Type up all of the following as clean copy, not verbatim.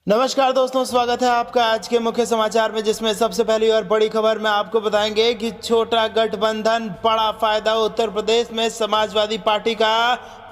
नमस्कार दोस्तों, स्वागत है आपका आज के मुख्य समाचार में, जिसमें सबसे पहली और बड़ी खबर में आपको बताएंगे कि छोटा गठबंधन, बड़ा फायदा उत्तर प्रदेश में। समाजवादी पार्टी का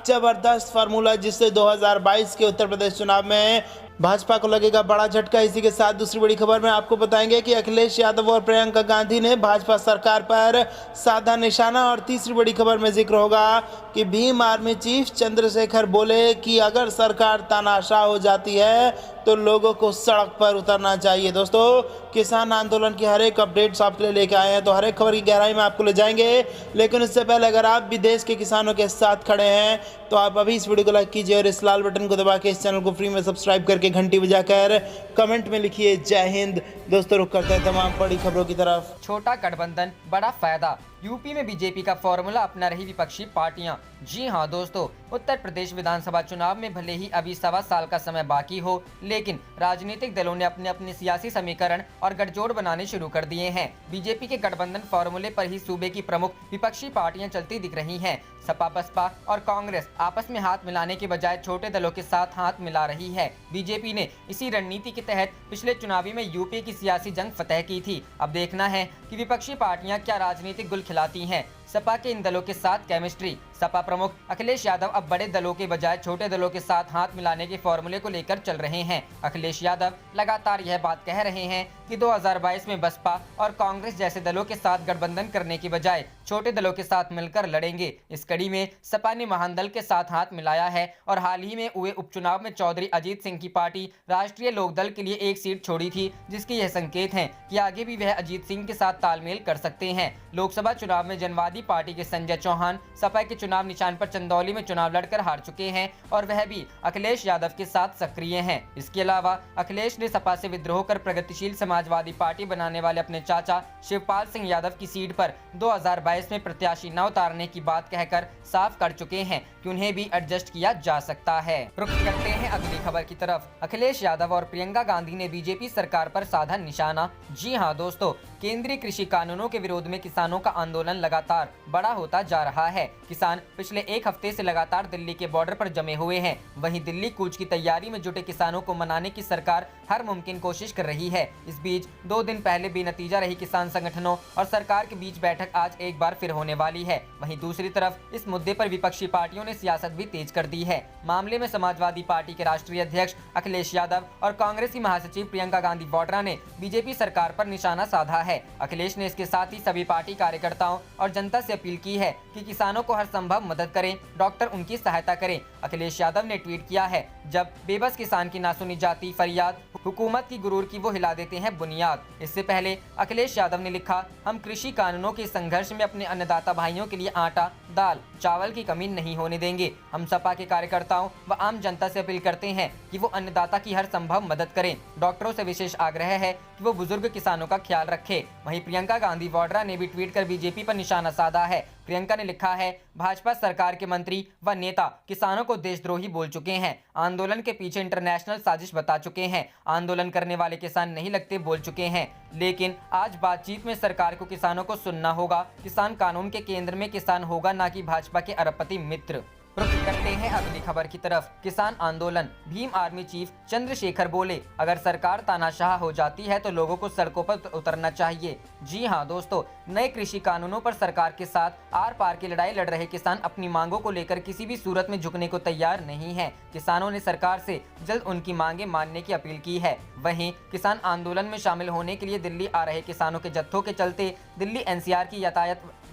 जबरदस्त फार्मूला, जिससे 2022 के उत्तर प्रदेश चुनाव में भाजपा को लगेगा बड़ा झटका। इसी के साथ दूसरी बड़ी खबर में आपको बताएंगे कि अखिलेश यादव और प्रियंका गांधी ने भाजपा सरकार पर साधा निशाना। और तीसरी बड़ी खबर में जिक्र होगा कि भीम आर्मी चीफ चंद्रशेखर बोले कि अगर सरकार तानाशाह हो जाती है तो लोगों को सड़क पर उतरना चाहिए। दोस्तों, किसान आंदोलन की हर एक अपडेट्स आपके लिए लेके आए हैं, तो हर एक खबर की गहराई में आपको ले जाएंगे। लेकिन इससे पहले अगर आप भी देश के किसानों के साथ खड़े हैं तो आप अभी इस वीडियो को लाइक कीजिए और इस लाल बटन को दबा के इस चैनल को फ्री में सब्सक्राइब करके घंटी बजाकर कमेंट में लिखिए जय हिंद। दोस्तों, रुक करते हैं तमाम बड़ी खबरों की तरफ। छोटा गठबंधन, बड़ा फायदा। यूपी में बीजेपी का फॉर्मूला अपना रही विपक्षी पार्टियां। जी हां दोस्तों, उत्तर प्रदेश विधानसभा चुनाव में भले ही अभी 1.25 साल का समय बाकी हो, लेकिन राजनीतिक दलों ने अपने अपने सियासी समीकरण और गठजोड़ बनाने शुरू कर दिए हैं। बीजेपी के गठबंधन फॉर्मूले पर ही सूबे की प्रमुख विपक्षी पार्टियां चलती दिख रही हैं। सपा, बसपा और कांग्रेस आपस में हाथ मिलाने के बजाय छोटे दलों के साथ हाथ मिला रही है। बीजेपी ने इसी रणनीति के तहत पिछले चुनावी में यूपी की सियासी जंग फतह की थी। अब देखना है कि विपक्षी पार्टियां क्या राजनीतिक गुल खिलाती हैं। सपा के इन दलों के साथ केमिस्ट्री। सपा प्रमुख अखिलेश यादव अब बड़े दलों के बजाय छोटे दलों के साथ हाथ मिलाने के फॉर्मूले को लेकर चल रहे हैं। अखिलेश यादव लगातार यह बात कह रहे हैं कि 2022 में बसपा और कांग्रेस जैसे दलों के साथ गठबंधन करने की बजाय छोटे दलों के साथ मिलकर लड़ेंगे। इस कड़ी में सपा ने महानदल के साथ हाथ मिलाया है और हाल ही में हुए उपचुनाव में चौधरी अजीत सिंह की पार्टी राष्ट्रीय लोकदल के लिए एक सीट छोड़ी थी, जिसके यह संकेत हैं कि आगे भी वह अजीत सिंह के साथ तालमेल कर सकते हैं। लोकसभा चुनाव में जनवादी पार्टी के संजय चौहान सपा के चुनाव निशान पर चंदौली में चुनाव लड़कर हार चुके हैं और वह भी अखिलेश यादव के साथ सक्रिय हैं। इसके अलावा अखिलेश ने सपा से विद्रोह कर प्रगतिशील समाजवादी पार्टी बनाने वाले अपने चाचा शिवपाल सिंह यादव की सीट पर 2022 में प्रत्याशी न उतारने की बात कहकर साफ कर चुके हैं कि उन्हें भी एडजस्ट किया जा सकता है। रुख करते हैं अगली खबर की तरफ। अखिलेश यादव और प्रियंका गांधी ने बीजेपी सरकार पर साधा निशाना। जी हां दोस्तों, केंद्रीय कृषि कानूनों के विरोध में किसानों का आंदोलन लगातार बड़ा होता जा रहा है। किसान पिछले एक हफ्ते से लगातार दिल्ली के बॉर्डर पर जमे हुए हैं। वहीं दिल्ली कूच की तैयारी में जुटे किसानों को मनाने की सरकार हर मुमकिन कोशिश कर रही है। इस बीच 2 दिन पहले बेनतीजा रही किसान संगठनों और सरकार के बीच बैठक आज एक बार फिर होने वाली है। वहीं दूसरी तरफ इस मुद्दे पर विपक्षी पार्टियों ने सियासत भी तेज कर दी है। मामले में समाजवादी पार्टी के राष्ट्रीय अध्यक्ष अखिलेश यादव और कांग्रेस की महासचिव प्रियंका गांधी वाड्रा ने बीजेपी सरकार पर निशाना साधा है। अखिलेश ने इसके साथ ही सभी पार्टी कार्यकर्ताओं और जनता से अपील की है कि किसानों को हर संभव मदद करें, डॉक्टर उनकी सहायता करें। अखिलेश यादव ने ट्वीट किया है, जब बेबस किसान की ना सुनी जाती फरियाद, हुकूमत की गुरूर की वो हिला देते हैं बुनियाद। इससे पहले अखिलेश यादव ने लिखा, हम कृषि कानूनों के संघर्ष में अपने अन्नदाता भाइयों के लिए आटा, दाल, चावल की कमी नहीं होने देंगे। हम सपा के कार्यकर्ताओं व आम जनता से अपील करते हैं कि वो अन्नदाता की हर संभव मदद करें। डॉक्टरों से विशेष आग्रह है कि वो बुजुर्ग किसानों का ख्याल रखें। वहीं प्रियंका गांधी वाड्रा ने भी ट्वीट कर बीजेपी पर निशाना साधा है। प्रियंका ने लिखा है, भाजपा सरकार के मंत्री व नेता किसानों को देशद्रोही बोल चुके हैं, आंदोलन के पीछे इंटरनेशनल साजिश बता चुके हैं, आंदोलन करने वाले किसान नहीं लगते बोल चुके हैं। लेकिन आज बातचीत में सरकार को किसानों को सुनना होगा। किसान कानून के केंद्र में किसान होगा, ना कि भाजपा के अरबपति मित्र। रुख करते हैं अगली खबर की तरफ। किसान आंदोलन, भीम आर्मी चीफ चंद्रशेखर बोले, अगर सरकार तानाशाह हो जाती है तो लोगों को सड़कों पर उतरना चाहिए। जी हां दोस्तों, नए कृषि कानूनों पर सरकार के साथ आर पार की लड़ाई लड़ रहे किसान अपनी मांगों को लेकर किसी भी सूरत में झुकने को तैयार नहीं है। किसानों ने सरकार से जल्द उनकी मांगे मानने की अपील की है। वहीं किसान आंदोलन में शामिल होने के लिए दिल्ली आ रहे किसानों के जत्थों के चलते दिल्ली एनसीआर की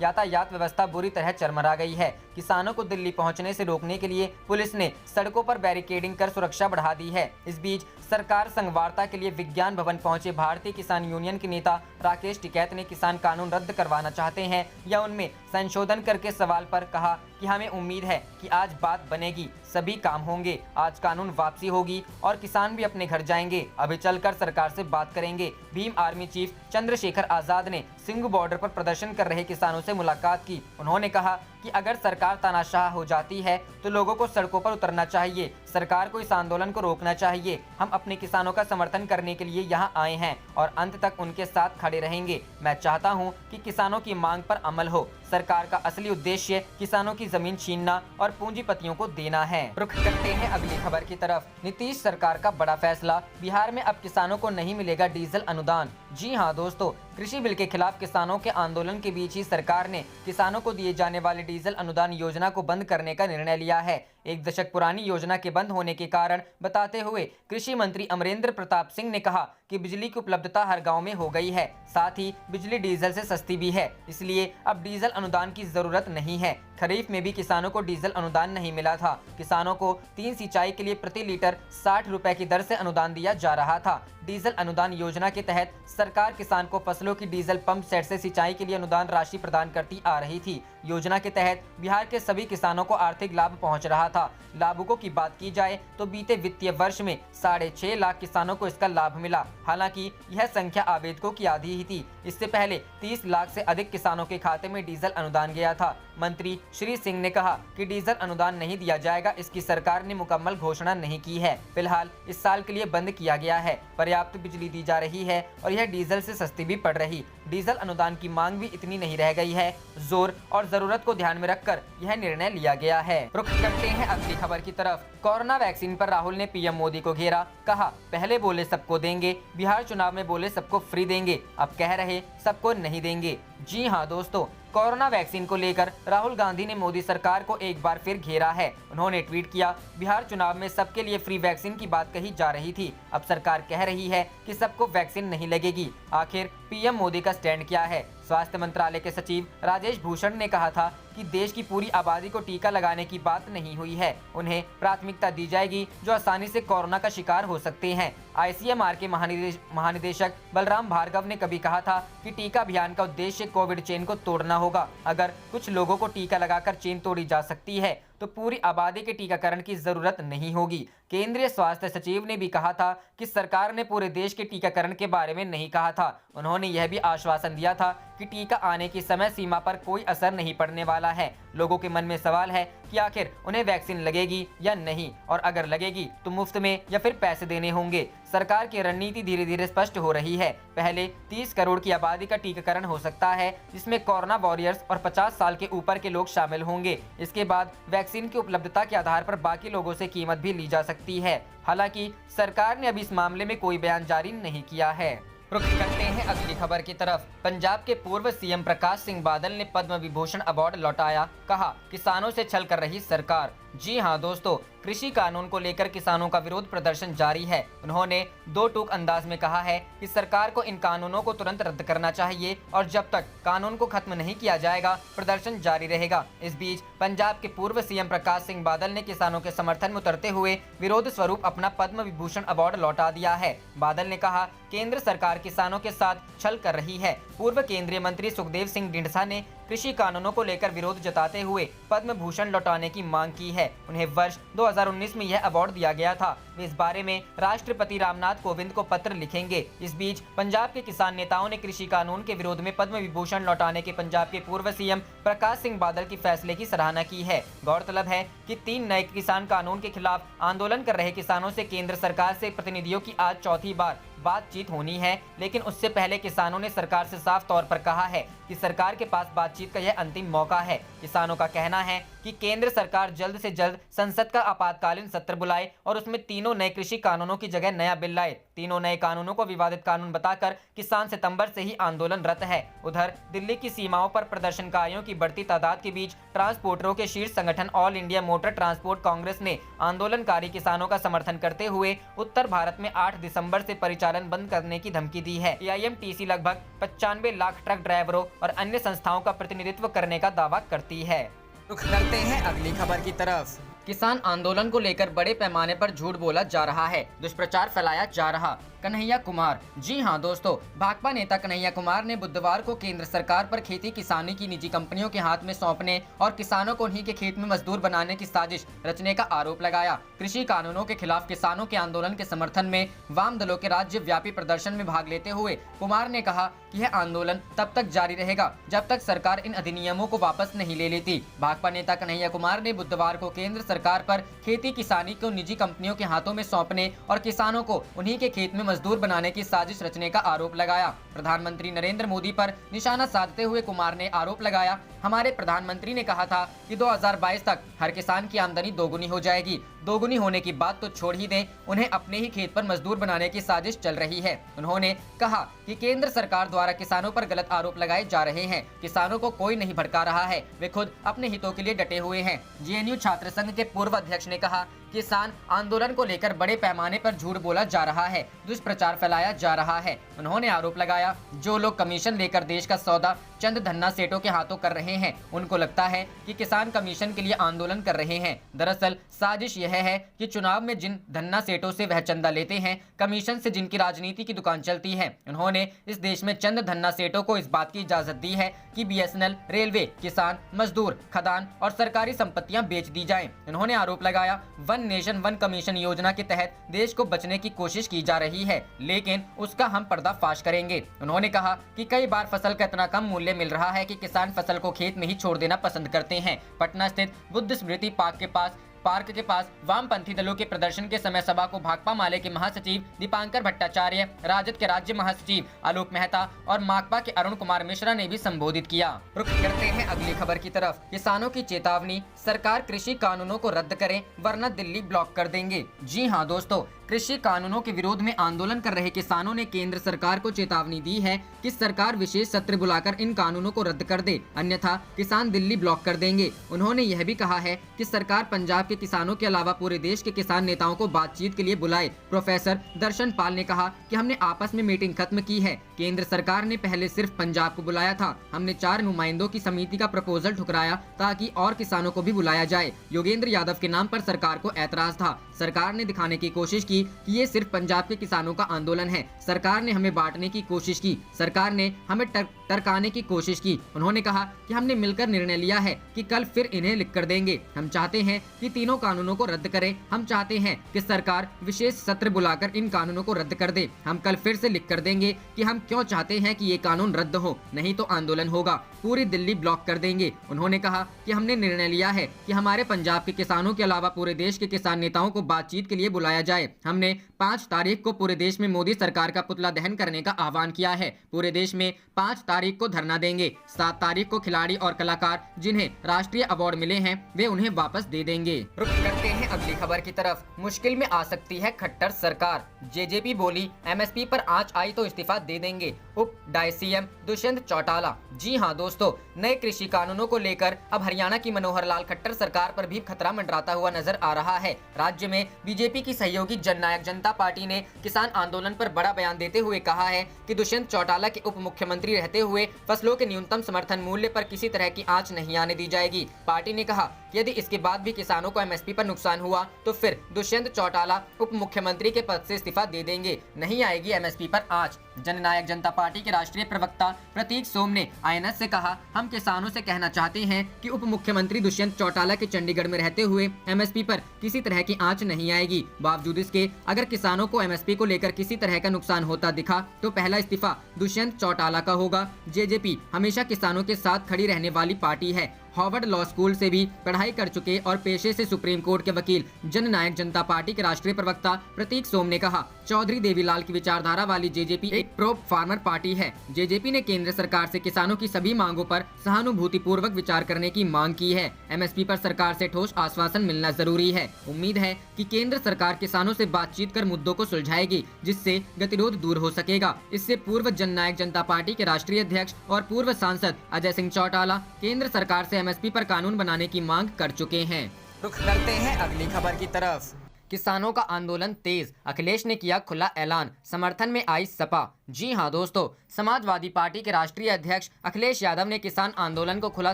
यातायात व्यवस्था बुरी तरह चरमरा गई है। किसानों को दिल्ली पहुंचने से रोकने के लिए पुलिस ने सड़कों पर बैरिकेडिंग कर सुरक्षा बढ़ा दी है। इस बीच सरकार संग वार्ता के लिए विज्ञान भवन पहुंचे भारतीय किसान यूनियन के नेता राकेश टिकैत ने किसान कानून रद्द करवाना चाहते हैं या उनमें संशोधन करके सवाल पर कहा कि हमें उम्मीद है कि आज बात बनेगी, सभी काम होंगे, आज कानून वापसी होगी और किसान भी अपने घर जाएंगे। अभी चलकर सरकार से बात करेंगे। भीम आर्मी चीफ चंद्रशेखर आजाद ने सिंघू बॉर्डर पर प्रदर्शन कर रहे किसानों से मुलाकात की। उन्होंने कहा, कि अगर सरकार तानाशाह हो जाती है तो लोगों को सड़कों पर उतरना चाहिए। सरकार को इस आंदोलन को रोकना चाहिए। हम अपने किसानों का समर्थन करने के लिए यहाँ आए हैं और अंत तक उनके साथ खड़े रहेंगे। मैं चाहता हूँ कि किसानों की मांग पर अमल हो। सरकार का असली उद्देश्य किसानों की जमीन छीनना और पूंजीपतियों को देना है। रुख करते हैं अगली खबर की तरफ। नीतीश सरकार का बड़ा फैसला, बिहार में अब किसानों को नहीं मिलेगा डीजल अनुदान। जी हां दोस्तों, कृषि बिल के खिलाफ किसानों के आंदोलन के बीच ही सरकार ने किसानों को दिए जाने वाले डीजल अनुदान योजना को बंद करने का निर्णय लिया है। एक दशक पुरानी योजना के बंद होने के कारण बताते हुए कृषि मंत्री अमरेंद्र प्रताप सिंह ने कहा कि बिजली की उपलब्धता हर गांव में हो गई है, साथ ही बिजली डीजल से सस्ती भी है, इसलिए अब डीजल अनुदान की जरूरत नहीं है। खरीफ में भी किसानों को डीजल अनुदान नहीं मिला था। किसानों को 3 सिंचाई के लिए प्रति लीटर 60 रुपए की दर से अनुदान दिया जा रहा था। डीजल अनुदान योजना के तहत सरकार किसान को फसलों की डीजल पंप सेट से सिंचाई के लिए अनुदान राशि प्रदान करती आ रही थी। योजना के तहत बिहार के सभी किसानों को आर्थिक लाभ पहुंच रहा था। लाभुकों की बात की जाए तो बीते वित्तीय वर्ष में 6.5 लाख किसानों को इसका लाभ मिला। हालांकि यह संख्या आवेदकों की आधी ही थी। इससे पहले 30 लाख से अधिक किसानों के खाते में डीजल अनुदान गया था। मंत्री श्री सिंह ने कहा कि डीजल अनुदान नहीं दिया जाएगा, इसकी सरकार ने मुकम्मल घोषणा नहीं की है। फिलहाल इस साल के लिए बंद किया गया है। पर्याप्त बिजली दी जा रही है और यह डीजल से सस्ती भी पड़ रही। डीजल अनुदान की मांग भी इतनी नहीं रह गई है। जोर और जरूरत को ध्यान में रखकर यह निर्णय लिया गया है। रुख करते हैं अगली खबर की तरफ। कोरोना वैक्सीन पर राहुल ने पीएम मोदी को घेरा, कहा पहले बोले सबको देंगे, बिहार चुनाव में बोले सबको फ्री देंगे, अब कह रहे सबको नहीं देंगे। जी हां दोस्तों, कोरोना वैक्सीन को लेकर राहुल गांधी ने मोदी सरकार को एक बार फिर घेरा है। उन्होंने ट्वीट किया, बिहार चुनाव में सबके लिए फ्री वैक्सीन की बात कही जा रही थी, अब सरकार कह रही है कि सबको वैक्सीन नहीं लगेगी। आखिर पीएम मोदी का स्टैंड क्या है? स्वास्थ्य मंत्रालय के सचिव राजेश भूषण ने कहा था कि देश की पूरी आबादी को टीका लगाने की बात नहीं हुई है। उन्हें प्राथमिकता दी जाएगी जो आसानी से कोरोना का शिकार हो सकते हैं। आईसीएमआर के महानिदेशक बलराम भार्गव ने कभी कहा था कि टीका अभियान का उद्देश्य कोविड चेन को तोड़ना होगा। अगर कुछ लोगों को टीका लगाकर चेन तोड़ी जा सकती है तो पूरी आबादी के टीकाकरण की जरूरत नहीं होगी। केंद्रीय स्वास्थ्य सचिव ने भी कहा था कि सरकार ने पूरे देश के टीकाकरण के बारे में नहीं कहा था। उन्होंने यह भी आश्वासन दिया था कि टीका आने की समय सीमा पर कोई असर नहीं पड़ने वाला है। लोगों के मन में सवाल है कि आखिर उन्हें वैक्सीन लगेगी या नहीं, और अगर लगेगी तो मुफ्त में या फिर पैसे देने होंगे। सरकार की रणनीति धीरे धीरे स्पष्ट हो रही है। पहले 30 करोड़ की आबादी का टीकाकरण हो सकता है, जिसमें कोरोना वॉरियर्स और 50 साल के ऊपर के लोग शामिल होंगे। इसके बाद वैक्सीन की उपलब्धता के आधार पर बाकी लोगों से कीमत भी ली जा सकती है। हालांकि सरकार ने अभी इस मामले में कोई बयान जारी नहीं किया है। रुख करते हैं अगली खबर की तरफ। पंजाब के पूर्व सीएम प्रकाश सिंह बादल ने पद्म विभूषण अवार्ड लौटाया, कहा किसानों से छल कर रही सरकार। जी हां दोस्तों, कृषि कानून को लेकर किसानों का विरोध प्रदर्शन जारी है। उन्होंने दो टूक अंदाज में कहा है कि सरकार को इन कानूनों को तुरंत रद्द करना चाहिए और जब तक कानून को खत्म नहीं किया जाएगा प्रदर्शन जारी रहेगा। इस बीच पंजाब के पूर्व सीएम प्रकाश सिंह बादल ने किसानों के समर्थन में उतरते हुए विरोध स्वरूप अपना पद्म विभूषण अवार्ड लौटा दिया है। बादल ने कहा केंद्र सरकार किसानों के साथ छल कर रही है। पूर्व केंद्रीय मंत्री सुखदेव सिंह ढींढसा ने कृषि कानूनों को लेकर विरोध जताते हुए पद्म भूषण लौटाने की मांग की है। उन्हें वर्ष 2019 में यह अवार्ड दिया गया था। वे इस बारे में राष्ट्रपति रामनाथ कोविंद को पत्र लिखेंगे। इस बीच पंजाब के किसान नेताओं ने कृषि कानून के विरोध में पद्म विभूषण लौटाने के पंजाब के पूर्व सीएम प्रकाश सिंह बादल के फैसले की सराहना की है। गौरतलब है कि 3 नए किसान कानून के खिलाफ आंदोलन कर रहे किसानों से केंद्र सरकार से प्रतिनिधियों की आज चौथी बार बातचीत होनी है, लेकिन उससे पहले किसानों ने सरकार से साफ तौर पर कहा है कि सरकार के पास बातचीत का यह अंतिम मौका है। किसानों का कहना है कि केंद्र सरकार जल्द से जल्द संसद का आपातकालीन सत्र बुलाए और उसमें तीनों नए कृषि कानूनों की जगह नया बिल लाए। तीनों नए कानूनों को विवादित कानून बताकर किसान सितंबर से ही आंदोलनरत है। उधर दिल्ली की सीमाओं पर प्रदर्शनकारियों की बढ़ती तादाद के बीच ट्रांसपोर्टरों के शीर्ष संगठन all India motor transport Congress ने आंदोलनकारी किसानों का समर्थन करते हुए उत्तर भारत में 8 दिसंबर से परिचालन बंद करने की धमकी दी है। AIMTC लगभग 95 लाख ट्रक ड्राइवरों और अन्य संस्थाओं का प्रतिनिधित्व करने का दावा करती है। रुख करते हैं अगली खबर की तरफ। किसान आंदोलन को लेकर बड़े पैमाने पर झूठ बोला जा रहा है, दुष्प्रचार फैलाया जा रहा। कन्हैया कुमार। जी हां दोस्तों, भाकपा नेता कन्हैया कुमार ने बुधवार को केंद्र सरकार पर खेती किसानी की निजी कंपनियों के हाथ में सौंपने और किसानों को उन्हीं के खेत में मजदूर बनाने की साजिश रचने का आरोप लगाया। कृषि कानूनों के खिलाफ किसानों के आंदोलन के समर्थन में वाम दलों के राज्य व्यापी प्रदर्शन में भाग लेते हुए कुमार ने कहा कि यह आंदोलन तब तक जारी रहेगा जब तक सरकार इन अधिनियमों को वापस नहीं ले लेती। भाकपा नेता कन्हैया कुमार ने बुधवार को केंद्र सरकार पर खेती किसानी को निजी कंपनियों के हाथों में सौंपने और किसानों को उन्हीं के खेत में मजदूर बनाने की साजिश रचने का आरोप लगाया। प्रधानमंत्री नरेंद्र मोदी पर निशाना साधते हुए कुमार ने आरोप लगाया, हमारे प्रधानमंत्री ने कहा था कि 2022 तक हर किसान की आमदनी दोगुनी हो जाएगी। दोगुनी होने की बात तो छोड़ ही दें, उन्हें अपने ही खेत पर मजदूर बनाने की साजिश चल रही है। उन्होंने कहा कि केंद्र सरकार द्वारा किसानों पर गलत आरोप लगाए जा रहे हैं। किसानों को कोई नहीं भड़का रहा है, वे खुद अपने हितों के लिए डटे हुए हैं। जेएनयू छात्र संघ के पूर्व अध्यक्ष ने कहा, किसान आंदोलन को लेकर बड़े पैमाने पर झूठ बोला जा रहा है, दुष्प्रचार फैलाया जा रहा है। उन्होंने आरोप लगाया, जो लोग कमीशन लेकर देश का सौदा चंद धन्ना सेठों के हाथों कर रहे हैं, उनको लगता है कि किसान कमीशन के लिए आंदोलन कर रहे हैं। दरअसल साजिश यह है कि चुनाव में जिन धन्ना सेठों से वह चंदा लेते हैं, कमीशन से जिनकी राजनीति की दुकान चलती है, उन्होंने इस देश में चंद धन्ना सेठों को इस बात की इजाजत दी है कि बीएसएनएल, रेलवे, किसान, मजदूर, खदान और सरकारी संपत्तियां बेच दी जाएं। उन्होंने आरोप लगाया, वन नेशन वन कमीशन योजना के तहत देश को बचने की कोशिश की जा रही है, लेकिन उसका हम पर्दाफाश करेंगे। उन्होंने कहा कि कई बार फसल का इतना कम मूल्य मिल रहा है कि किसान फसल को खेत में ही छोड़ देना पसंद करते हैं। पटना स्थित बुद्ध स्मृति पार्क के पास वामपंथी दलों के प्रदर्शन के समय सभा को भाकपा माले के महासचिव दीपांकर भट्टाचार्य, राजद के राज्य महासचिव आलोक मेहता और माकपा के अरुण कुमार मिश्रा ने भी संबोधित किया। रुख करते हैं अगली खबर की तरफ। किसानों की चेतावनी, सरकार कृषि कानूनों को रद्द करें वरना दिल्ली ब्लॉक कर देंगे। जी हां दोस्तों, कृषि कानूनों के विरोध में आंदोलन कर रहे किसानों ने केंद्र सरकार को चेतावनी दी है कि सरकार विशेष सत्र बुलाकर इन कानूनों को रद्द कर दे, अन्यथा किसान दिल्ली ब्लॉक कर देंगे। उन्होंने यह भी कहा है कि सरकार पंजाब के किसानों के अलावा पूरे देश के किसान नेताओं को बातचीत के लिए बुलाए। प्रोफेसर दर्शन पाल ने कहा कि हमने आपस में मीटिंग खत्म की है। केंद्र सरकार ने पहले सिर्फ पंजाब को बुलाया था, हमने 4 नुमाइंदों की समिति का प्रपोजल ठुकराया ताकि और किसानों को भी बुलाया जाए। योगेंद्र यादव के नाम पर सरकार को ऐतराज था। सरकार ने दिखाने की कोशिश की कि ये सिर्फ पंजाब के किसानों का आंदोलन है। सरकार ने हमें बांटने की कोशिश की, सरकार ने हमें टरकाने की कोशिश की। उन्होंने कहा कि हमने मिलकर निर्णय लिया है कि कल फिर इन्हें लिख कर देंगे। हम चाहते हैं कि तीनों कानूनों को रद्द करें। हम चाहते हैं कि सरकार विशेष सत्र बुलाकर इन कानूनों को रद्द कर दे। हम कल फिर से लिख कर देंगे कि हम क्यों चाहते हैं कि ये कानून रद्द हो, नहीं तो आंदोलन होगा, पूरी दिल्ली ब्लॉक कर देंगे। उन्होंने कहा कि हमने निर्णय लिया है कि हमारे पंजाब के किसानों के अलावा पूरे देश के किसान नेताओं को बातचीत के लिए बुलाया जाए। हमने 5 तारीख को पूरे देश में मोदी सरकार का पुतला दहन करने का आह्वान किया है। पूरे देश में 5 तारीख को धरना देंगे। 7 तारीख को खिलाड़ी और कलाकार जिन्हें राष्ट्रीय अवार्ड मिले हैं वे उन्हें वापस दे देंगे। रुक करते हैं अगली खबर की तरफ। मुश्किल में आ सकती है खट्टर सरकार, जेजेपी बोली एमएसपी पर आंच आई तो इस्तीफा दे देंगे, उप डाई सीएम दुष्यंत चौटाला। जी हां दोस्तों, नए कृषि कानूनों को लेकर अब हरियाणा की मनोहर लाल खट्टर सरकार पर भी खतरा मंडराता हुआ नजर आ रहा है। राज्य में बीजेपी की सहयोगी जननायक जनता पार्टी ने किसान आंदोलन पर बड़ा बयान देते हुए कहा है कि दुष्यंत चौटाला के उप मुख्यमंत्री रहते हुए फसलों के न्यूनतम समर्थन मूल्य पर किसी तरह की आंच नहीं आने दी जाएगी। पार्टी ने कहा कि यदि इसके बाद भी किसानों को एमएसपी पर नुकसान हुआ तो फिर दुष्यंत चौटाला उप मुख्यमंत्री के पद से इस्तीफा दे देंगे, नहीं आएगी एमएसपी पर आंच। जननायक जनता पार्टी के राष्ट्रीय प्रवक्ता प्रतीक सोम ने आईएनएस से कहा, हम किसानों से कहना चाहते हैं कि उप मुख्यमंत्री दुष्यंत चौटाला के चंडीगढ़ में रहते हुए एमएसपी पर किसी तरह की आंच नहीं आएगी। बावजूद इसके अगर किसानों को एमएसपी को लेकर किसी तरह का नुकसान होता दिखा तो पहला इस्तीफा दुष्यंत चौटाला का होगा। जेजेपी हमेशा किसानों के साथ खड़ी रहने वाली पार्टी है। हार्वर्ड लॉ स्कूल से भी पढ़ाई कर चुके और पेशे से सुप्रीम कोर्ट के वकील जननायक जनता पार्टी के राष्ट्रीय प्रवक्ता प्रतीक सोम ने कहा, चौधरी देवीलाल की विचारधारा वाली जेजेपी एक प्रो फार्मर पार्टी है। जेजेपी ने केंद्र सरकार से किसानों की सभी मांगों पर सहानुभूति पूर्वक विचार करने की मांग की है। एमएसपी पर सरकार से ठोस आश्वासन मिलना जरूरी है। उम्मीद है कि केंद्र सरकार किसानों से बातचीत कर मुद्दों को सुलझाएगी, जिससे गतिरोध दूर हो सकेगा। इससे पूर्व जननायक जनता पार्टी के राष्ट्रीय अध्यक्ष और पूर्व सांसद अजय सिंह चौटाला केंद्र सरकार से एमएसपी पर कानून बनाने की मांग कर चुके हैं। रुख करते हैं अगली खबर की तरफ। किसानों का आंदोलन तेज, अखिलेश ने किया खुला ऐलान, समर्थन में आई सपा। जी हां दोस्तों, समाजवादी पार्टी के राष्ट्रीय अध्यक्ष अखिलेश यादव ने किसान आंदोलन को खुला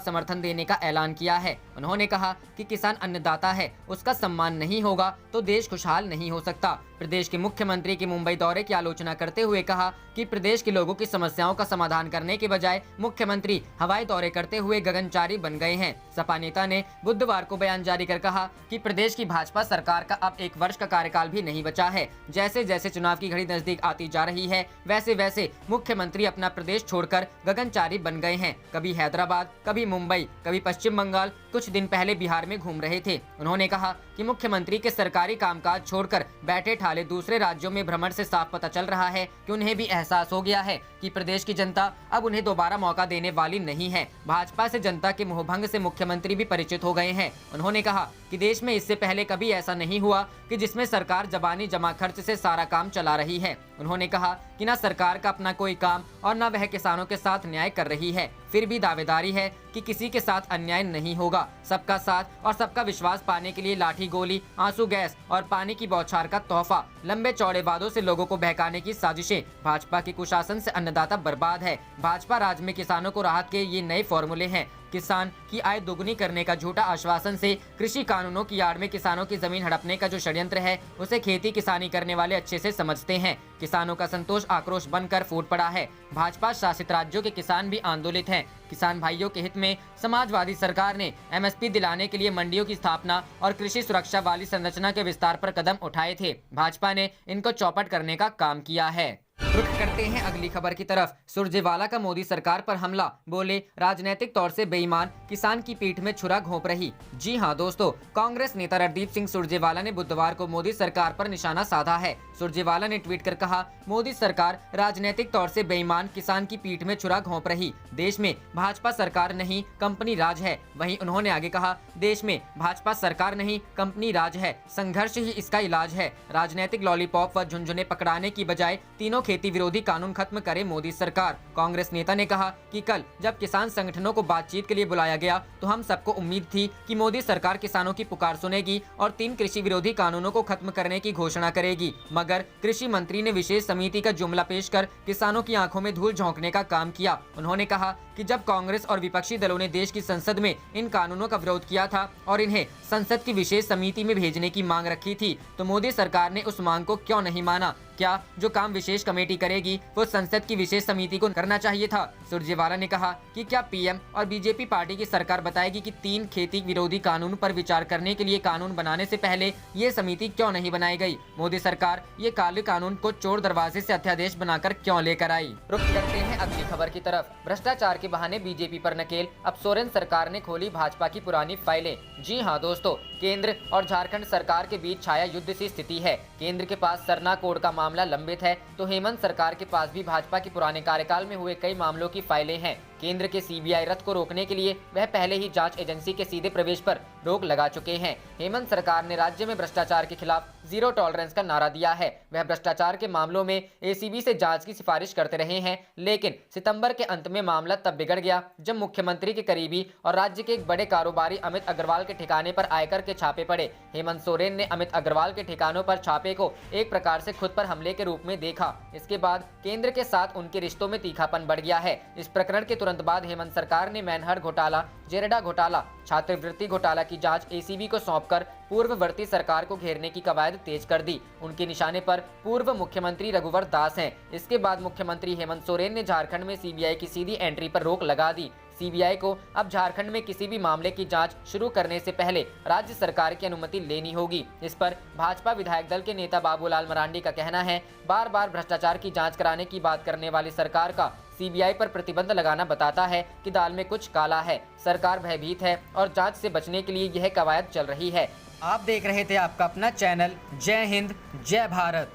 समर्थन देने का ऐलान किया है। उन्होंने कहा कि किसान अन्नदाता है, उसका सम्मान नहीं होगा तो देश खुशहाल नहीं हो सकता। प्रदेश के मुख्यमंत्री के मुंबई दौरे की आलोचना करते हुए कहा कि प्रदेश के लोगों की समस्याओं का समाधान करने के बजाय मुख्यमंत्री हवाई दौरे करते हुए गगनचारी बन गए हैं। सपा नेता ने बुधवार को बयान जारी कर कहा कि प्रदेश की भाजपा सरकार का अब 1 वर्ष का कार्यकाल भी नहीं बचा है। जैसे जैसे चुनाव की घड़ी नजदीक आती जा रही है, वैसे वैसे मुख्यमंत्री अपना प्रदेश छोड़कर गगनचारी बन गए हैं। कभी हैदराबाद, कभी मुंबई, कभी पश्चिम बंगाल, कुछ दिन पहले बिहार में घूम रहे थे। उन्होंने कहा कि मुख्यमंत्री के सरकारी कामकाज छोड़कर बैठे ठाले दूसरे राज्यों में भ्रमण से साफ पता चल रहा है कि उन्हें भी एहसास हो गया है कि प्रदेश की जनता अब उन्हें दोबारा मौका देने वाली नहीं है। भाजपा से जनता के मोहभंग से मुख्यमंत्री भी परिचित हो गए हैं। उन्होंने कहा कि देश में इससे पहले कभी ऐसा नहीं हुआ कि जिसमें सरकार जबानी जमा खर्च से सारा काम चला रही है। उन्होंने कहा कि न सरकार का अपना कोई काम और न वह किसानों के साथ न्याय कर रही है। फिर भी दावेदारी है कि किसी के साथ अन्याय नहीं होगा। सबका साथ और सबका विश्वास पाने के लिए लाठी गोली, आंसू गैस और पानी की बौछार का तोहफा, लंबे चौड़े वादों से लोगों को बहकाने की साजिशें। भाजपा के कुशासन से अन्नदाता बर्बाद है। भाजपा राज में किसानों को राहत के ये नए फॉर्मूले हैं। किसान की आय दोगुनी करने का झूठा आश्वासन से कृषि कानूनों की आड़ में किसानों की जमीन हड़पने का जो षड्यंत्र है, उसे खेती किसानी करने वाले अच्छे से समझते हैं। किसानों का संतोष आक्रोश बनकर फूट पड़ा है। भाजपा शासित राज्यों के किसान भी आंदोलित हैं। किसान भाइयों के हित में समाजवादी सरकार ने एमएसपी दिलाने के लिए मंडियों की स्थापना और कृषि सुरक्षा वाली संरचना के विस्तार पर कदम उठाए थे। भाजपा ने इनको चौपट करने का काम किया है। रुख करते हैं अगली खबर की तरफ। सुरजेवाला का मोदी सरकार पर हमला, बोले राजनीतिक तौर से बेईमान, किसान की पीठ में छुरा घोंप रही। जी हां दोस्तों, कांग्रेस नेता रणदीप सिंह सुरजेवाला ने बुधवार को मोदी सरकार पर निशाना साधा है। सुरजेवाला ने ट्वीट कर कहा, मोदी सरकार राजनीतिक तौर से बेईमान, किसान की पीठ में छुरा घोंप रही। देश में भाजपा सरकार नहीं, कंपनी राज है। वहीं उन्होंने आगे कहा, देश में भाजपा सरकार नहीं, कंपनी राज है। संघर्ष ही इसका इलाज है। राजनीतिक लॉलीपॉप व झुनझुने पकड़ाने की बजाय तीनों खेती विरोधी कानून खत्म करे मोदी सरकार। कांग्रेस नेता ने कहा कि कल जब किसान संगठनों को बातचीत के लिए बुलाया गया तो हम सबको उम्मीद थी कि मोदी सरकार किसानों की पुकार सुनेगी और 3 कृषि विरोधी कानूनों को खत्म करने की घोषणा करेगी। मगर कृषि मंत्री ने विशेष समिति का जुमला पेश कर किसानों की आंखों में धूल झोंकने का काम किया। उन्होंने कहा कि जब कांग्रेस और विपक्षी दलों ने देश की संसद में इन कानूनों का विरोध किया था और इन्हें संसद की विशेष समिति में भेजने की मांग रखी थी, तो मोदी सरकार ने उस मांग को क्यों नहीं माना? क्या जो काम विशेष कमेटी करेगी वो संसद की विशेष समिति को करना चाहिए था? सुरजेवाला ने कहा कि क्या पीएम और बीजेपी पार्टी की सरकार बताएगी कि 3 खेती विरोधी कानून पर विचार करने के लिए कानून बनाने से पहले ये समिति क्यों नहीं बनाई गई? मोदी सरकार ये काले कानून को चोर दरवाजे से अध्यादेश बनाकर क्यों लेकर आई? रुख करते हैं अगली खबर की तरफ। भ्रष्टाचार के बहाने बीजेपी पर नकेल, अब सोरेन सरकार ने खोली भाजपा की पुरानी फाइलें। जी हाँ दोस्तों, केंद्र और झारखंड सरकार के बीच छाया युद्ध सी स्थिति है। केंद्र के पास सरना कोड का मामला लंबित है तो हेमंत सरकार के पास भी भाजपा के पुराने कार्यकाल में हुए कई मामलों की फाइलें हैं। केंद्र के सीबीआई रथ को रोकने के लिए वह पहले ही जांच एजेंसी के सीधे प्रवेश पर रोक लगा चुके हैं। हेमंत सरकार ने राज्य में भ्रष्टाचार के खिलाफ 0 टॉलरेंस का नारा दिया है। वह भ्रष्टाचार के मामलों में एसीबी से जांच की सिफारिश करते रहे हैं, लेकिन सितंबर के अंत में मामला तब बिगड़ गया जब मुख्यमंत्री के करीबी और राज्य के एक बड़े कारोबारी अमित अग्रवाल के ठिकाने पर आयकर के छापे पड़े। हेमंत सोरेन ने अमित अग्रवाल के ठिकानों पर छापे को एक प्रकार से खुद पर हमले के रूप में देखा। इसके बाद केंद्र के साथ उनके रिश्तों में तीखापन बढ़ गया है। इस प्रकरण के तुरंत बाद हेमंत सरकार ने मैनहर घोटाला, जेरेडा घोटाला, छात्रवृत्ति घोटाला की जांच एसीबी को सौंपकर पूर्ववर्ती सरकार को घेरने की कवायद तेज कर दी। उनके निशाने पर पूर्व मुख्यमंत्री रघुवर दास हैं। इसके बाद मुख्यमंत्री हेमंत सोरेन ने झारखंड में सीबीआई की सीधी एंट्री पर रोक लगा दी। सीबीआई को अब झारखंड में किसी भी मामले की जांच शुरू करने से पहले राज्य सरकार की अनुमति लेनी होगी। इस पर भाजपा विधायक दल के नेता बाबूलाल मरांडी का कहना है, बार बार भ्रष्टाचार की जांच कराने की बात करने वाली सरकार का सीबीआई पर प्रतिबंध लगाना बताता है कि दाल में कुछ काला है। सरकार भयभीत है और जांच से बचने के लिए यह कवायद चल रही है। आप देख रहे थे आपका अपना चैनल जय हिंद जय भारत।